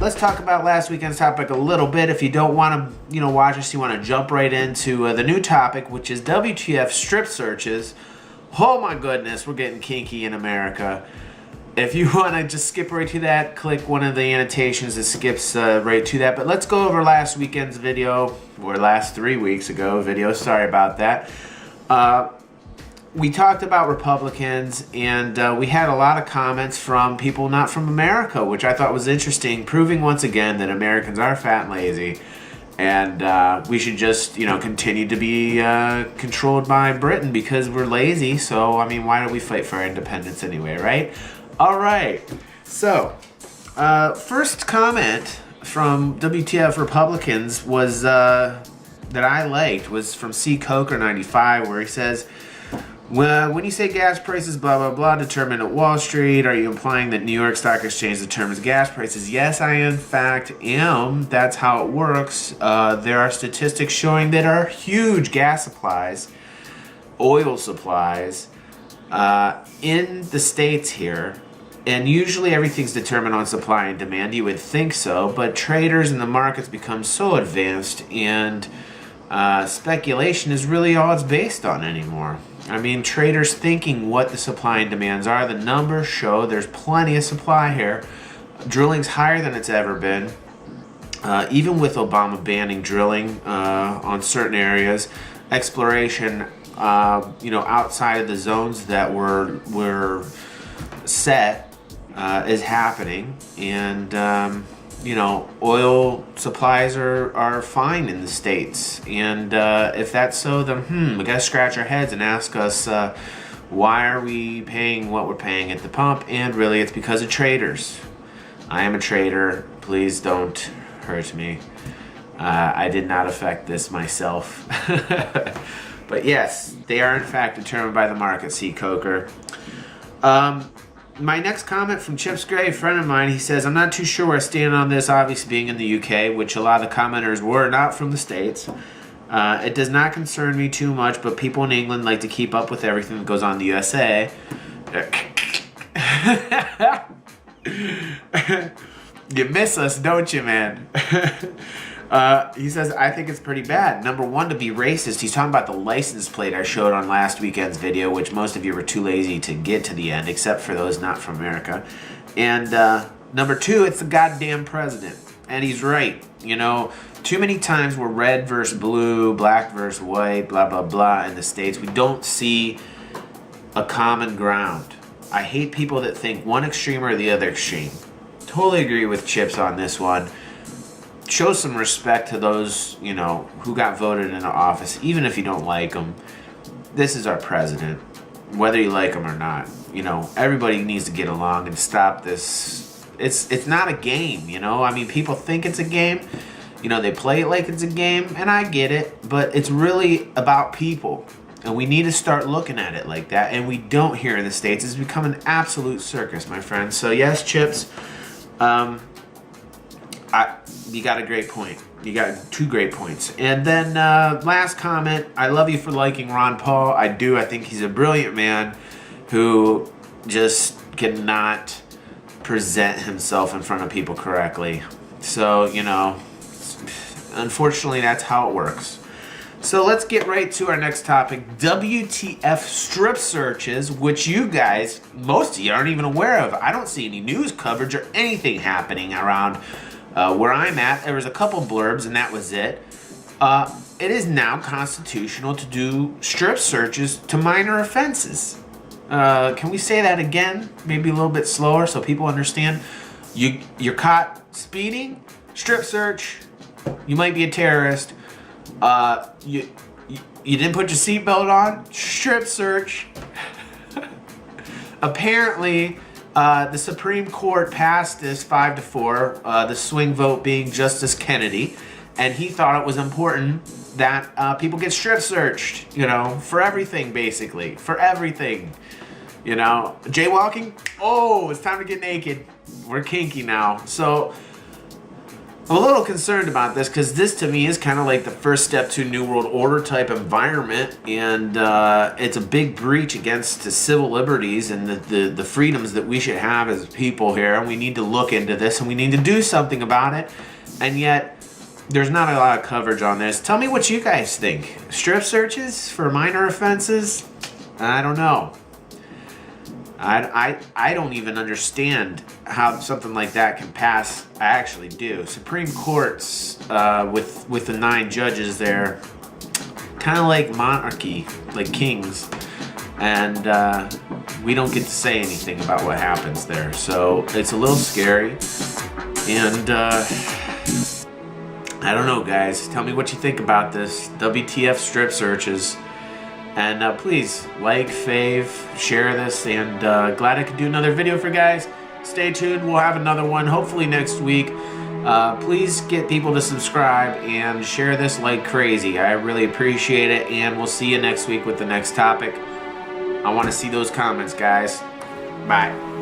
let's talk about last weekend's topic a little bit. If you don't want to, watch us, you want to jump right into the new topic, which is WTF Strip Searches. Oh my goodness, we're getting kinky in America. If you want to just skip right to that, click one of the annotations that skips right to that. But let's go over last weekend's video, or last 3 weeks ago video. Sorry about that. We talked about Republicans, and we had a lot of comments from people not from America, which I thought was interesting, proving once again that Americans are fat and lazy, and we should just, continue to be controlled by Britain because we're lazy. So, I mean, why don't we fight for our independence anyway, right? All right. So, first comment from WTF Republicans was that I liked was from C. Coker 95, where he says, when you say gas prices, blah, blah, blah, determined at Wall Street, are you implying that New York Stock Exchange determines gas prices? Yes, I in fact am. That's how it works. There are statistics showing that our huge gas supplies, oil supplies, in the States here, and usually everything's determined on supply and demand. You would think so, but traders and the markets become so advanced, and speculation is really all it's based on anymore. I mean, traders thinking what the supply and demands are. The numbers show there's plenty of supply here. Drilling's higher than it's ever been. Even with Obama banning drilling on certain areas, exploration, outside of the zones that were set is happening, and oil supplies are fine in the States. And if that's so, then we gotta scratch our heads and ask us why are we paying what we're paying at the pump? And really, it's because of traders. I am a trader. Please don't hurt me. I did not affect this myself. But yes, they are in fact determined by the market, C. Coker. My next comment from Chips Gray, a friend of mine, he says, I'm not too sure where I stand on this, obviously being in the UK, which a lot of the commenters were not from the States. It does not concern me too much, but people in England like to keep up with everything that goes on in the USA. You miss us, don't you, man? He says, I think it's pretty bad. Number one, to be racist. He's talking about the license plate I showed on last weekend's video, which most of you were too lazy to get to the end, except for those not from America. And number two, it's the goddamn president. And he's right. Too many times we're red versus blue, black versus white, blah, blah, blah in the States. We don't see a common ground. I hate people that think one extreme or the other extreme. Totally agree with Chips on this one. Show some respect to those, who got voted into office, even if you don't like them. This is our president, whether you like him or not. Everybody needs to get along and stop this. It's not a game, I mean, people think it's a game. They play it like it's a game, and I get it, but it's really about people. And we need to start looking at it like that, and we don't here in the States. It's become an absolute circus, my friends. So yes, Chips, you got a great point. You got two great points. And then last comment, I love you for liking Ron Paul. I do. I think he's a brilliant man who just cannot present himself in front of people correctly. So, unfortunately, that's how it works. So let's get right to our next topic, WTF Strip Searches, which you guys, most of you aren't even aware of. I don't see any news coverage or anything happening around where I'm at. There was a couple blurbs, and that was it. It is now constitutional to do strip searches to minor offenses. Can we say that again? Maybe a little bit slower so people understand. You're caught speeding, strip search. You might be a terrorist. You didn't put your seatbelt on, strip search. Apparently, the Supreme Court passed this 5-4, the swing vote being Justice Kennedy, and he thought it was important that people get strip searched, for everything, basically, for everything. Jaywalking, oh, it's time to get naked. We're kinky now. So I'm a little concerned about this because this to me is kind of like the first step to New World Order type environment, and it's a big breach against the civil liberties and the freedoms that we should have as people here, and we need to look into this and we need to do something about it, and yet there's not a lot of coverage on this. Tell me what you guys think. Strip searches for minor offenses? I don't know. I don't even understand how something like that can pass. I actually do. Supreme Courts with the 9 judges there, kind of like monarchy, like kings, and we don't get to say anything about what happens there. So it's a little scary, and I don't know, guys. Tell me what you think about this. WTF Strip Searches. And please like, fave, share this, and glad I could do another video for you guys. Stay tuned. We'll have another one hopefully next week. Please get people to subscribe and share this like crazy. I really appreciate it, and we'll see you next week with the next topic. I want to see those comments, guys. Bye.